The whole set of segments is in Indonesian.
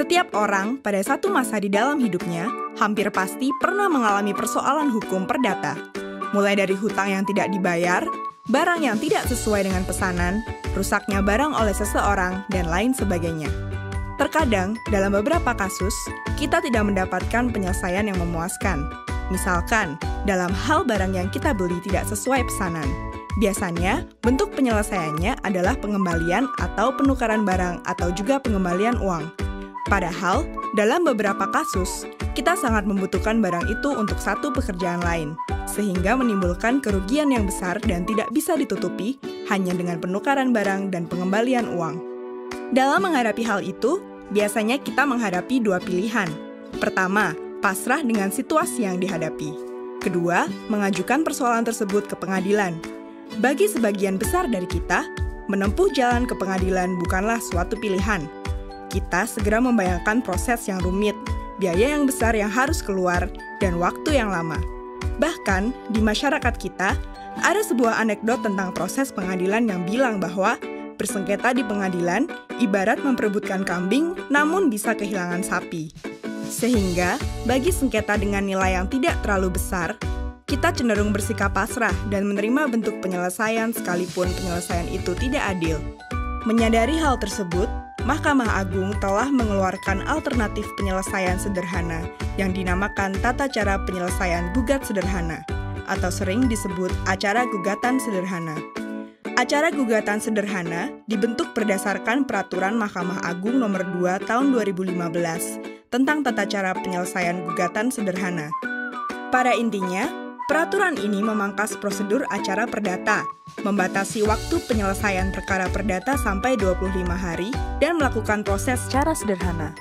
Setiap orang pada satu masa di dalam hidupnya hampir pasti pernah mengalami persoalan hukum perdata. Mulai dari hutang yang tidak dibayar, barang yang tidak sesuai dengan pesanan, rusaknya barang oleh seseorang, dan lain sebagainya. Terkadang, dalam beberapa kasus, kita tidak mendapatkan penyelesaian yang memuaskan. Misalkan, dalam hal barang yang kita beli tidak sesuai pesanan. Biasanya, bentuk penyelesaiannya adalah pengembalian atau penukaran barang atau juga pengembalian uang. Padahal, dalam beberapa kasus, kita sangat membutuhkan barang itu untuk satu pekerjaan lain, sehingga menimbulkan kerugian yang besar dan tidak bisa ditutupi hanya dengan penukaran barang dan pengembalian uang. Dalam menghadapi hal itu, biasanya kita menghadapi dua pilihan. Pertama, pasrah dengan situasi yang dihadapi. Kedua, mengajukan persoalan tersebut ke pengadilan. Bagi sebagian besar dari kita, menempuh jalan ke pengadilan bukanlah suatu pilihan. Kita segera membayangkan proses yang rumit, biaya yang besar yang harus keluar, dan waktu yang lama. Bahkan, di masyarakat kita, ada sebuah anekdot tentang proses pengadilan yang bilang bahwa bersengketa di pengadilan ibarat memperebutkan kambing, namun bisa kehilangan sapi. Sehingga, bagi sengketa dengan nilai yang tidak terlalu besar, kita cenderung bersikap pasrah dan menerima bentuk penyelesaian sekalipun penyelesaian itu tidak adil. Menyadari hal tersebut, Mahkamah Agung telah mengeluarkan alternatif penyelesaian sederhana yang dinamakan Tata Cara Penyelesaian Gugat Sederhana, atau sering disebut Acara Gugatan Sederhana. Acara Gugatan Sederhana dibentuk berdasarkan Peraturan Mahkamah Agung Nomor 2 Tahun 2015 tentang Tata Cara Penyelesaian Gugatan Sederhana. Pada intinya, peraturan ini memangkas prosedur acara perdata, membatasi waktu penyelesaian perkara perdata sampai 25 hari, dan melakukan proses secara sederhana.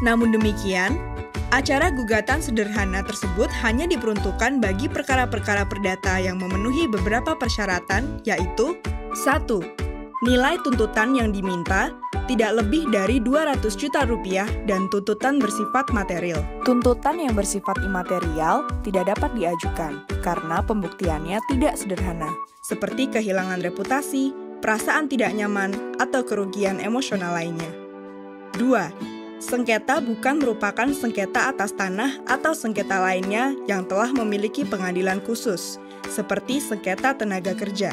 Namun demikian, acara gugatan sederhana tersebut hanya diperuntukkan bagi perkara-perkara perdata yang memenuhi beberapa persyaratan, yaitu 1. Nilai tuntutan yang diminta tidak lebih dari 200 juta rupiah dan tuntutan bersifat material. Tuntutan yang bersifat imaterial tidak dapat diajukan karena pembuktiannya tidak sederhana, seperti kehilangan reputasi, perasaan tidak nyaman, atau kerugian emosional lainnya. 2. Sengketa bukan merupakan sengketa atas tanah atau sengketa lainnya yang telah memiliki pengadilan khusus, seperti sengketa tenaga kerja.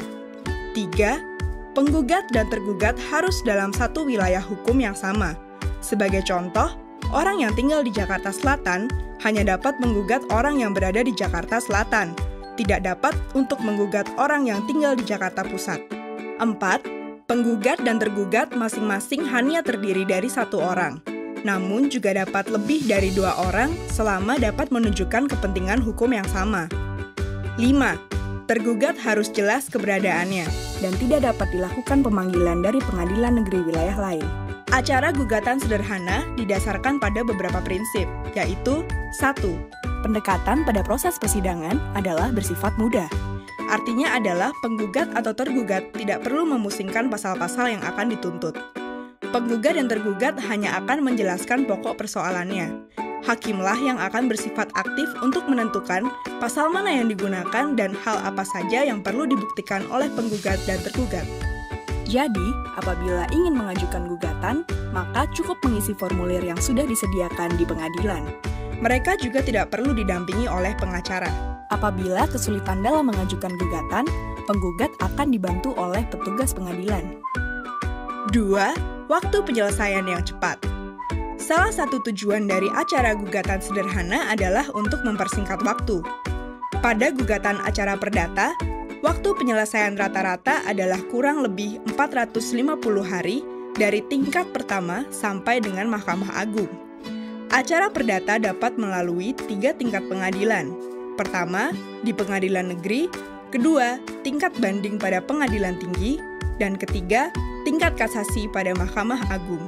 3. Penggugat dan tergugat harus dalam satu wilayah hukum yang sama. Sebagai contoh, orang yang tinggal di Jakarta Selatan hanya dapat menggugat orang yang berada di Jakarta Selatan, tidak dapat untuk menggugat orang yang tinggal di Jakarta Pusat. 4. Penggugat dan tergugat masing-masing hanya terdiri dari satu orang, namun juga dapat lebih dari 2 orang selama dapat menunjukkan kepentingan hukum yang sama. 5. Tergugat harus jelas keberadaannya dan tidak dapat dilakukan pemanggilan dari pengadilan negeri wilayah lain. Acara gugatan sederhana didasarkan pada beberapa prinsip, yaitu 1. Pendekatan pada proses persidangan adalah bersifat mudah. Artinya adalah penggugat atau tergugat tidak perlu memusingkan pasal-pasal yang akan dituntut. Penggugat dan tergugat hanya akan menjelaskan pokok persoalannya. Hakimlah yang akan bersifat aktif untuk menentukan pasal mana yang digunakan dan hal apa saja yang perlu dibuktikan oleh penggugat dan tergugat. Jadi, apabila ingin mengajukan gugatan, maka cukup mengisi formulir yang sudah disediakan di pengadilan. Mereka juga tidak perlu didampingi oleh pengacara. Apabila kesulitan dalam mengajukan gugatan, penggugat akan dibantu oleh petugas pengadilan. 2. Waktu penyelesaian yang cepat. Salah satu tujuan dari acara gugatan sederhana adalah untuk mempersingkat waktu. Pada gugatan acara perdata, waktu penyelesaian rata-rata adalah kurang lebih 450 hari dari tingkat pertama sampai dengan Mahkamah Agung. Acara perdata dapat melalui 3 tingkat pengadilan. Pertama, di pengadilan negeri, kedua, tingkat banding pada pengadilan tinggi, dan ketiga, tingkat kasasi pada Mahkamah Agung.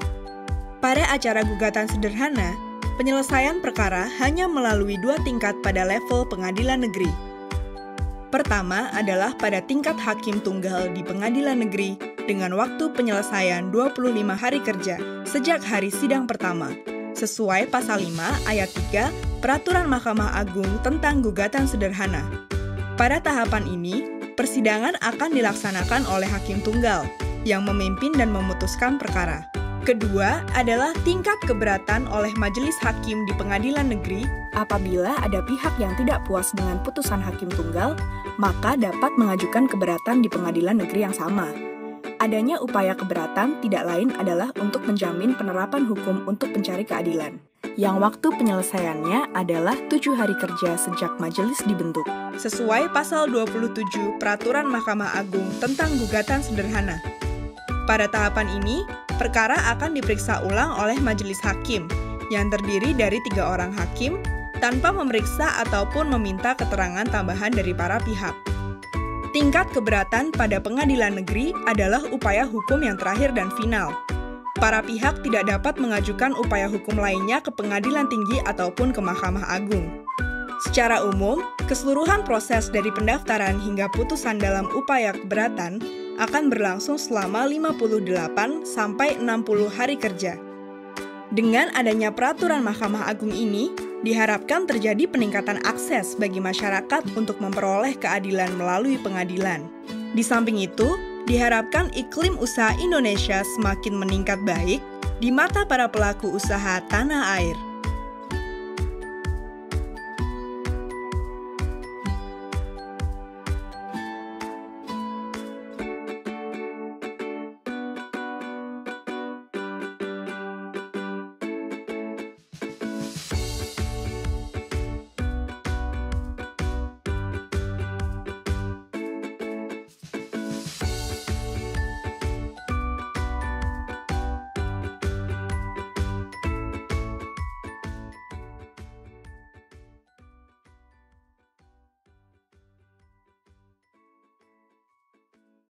Pada acara gugatan sederhana, penyelesaian perkara hanya melalui 2 tingkat pada level pengadilan negeri. Pertama adalah pada tingkat hakim tunggal di pengadilan negeri dengan waktu penyelesaian 25 hari kerja sejak hari sidang pertama, sesuai pasal 5 ayat 3 Peraturan Mahkamah Agung tentang gugatan sederhana. Pada tahapan ini, persidangan akan dilaksanakan oleh hakim tunggal yang memimpin dan memutuskan perkara. Kedua adalah tingkat keberatan oleh majelis hakim di pengadilan negeri. Apabila ada pihak yang tidak puas dengan putusan hakim tunggal, maka dapat mengajukan keberatan di pengadilan negeri yang sama. Adanya upaya keberatan tidak lain adalah untuk menjamin penerapan hukum untuk pencari keadilan, yang waktu penyelesaiannya adalah 7 hari kerja sejak majelis dibentuk. Sesuai pasal 27 Peraturan Mahkamah Agung tentang gugatan sederhana. Pada tahapan ini, perkara akan diperiksa ulang oleh majelis hakim, yang terdiri dari 3 orang hakim, tanpa memeriksa ataupun meminta keterangan tambahan dari para pihak. Tingkat keberatan pada pengadilan negeri adalah upaya hukum yang terakhir dan final. Para pihak tidak dapat mengajukan upaya hukum lainnya ke pengadilan tinggi ataupun ke Mahkamah Agung. Secara umum, keseluruhan proses dari pendaftaran hingga putusan dalam upaya keberatan akan berlangsung selama 58 sampai 60 hari kerja. Dengan adanya peraturan Mahkamah Agung ini, diharapkan terjadi peningkatan akses bagi masyarakat untuk memperoleh keadilan melalui pengadilan. Di samping itu, diharapkan iklim usaha Indonesia semakin meningkat baik di mata para pelaku usaha tanah air.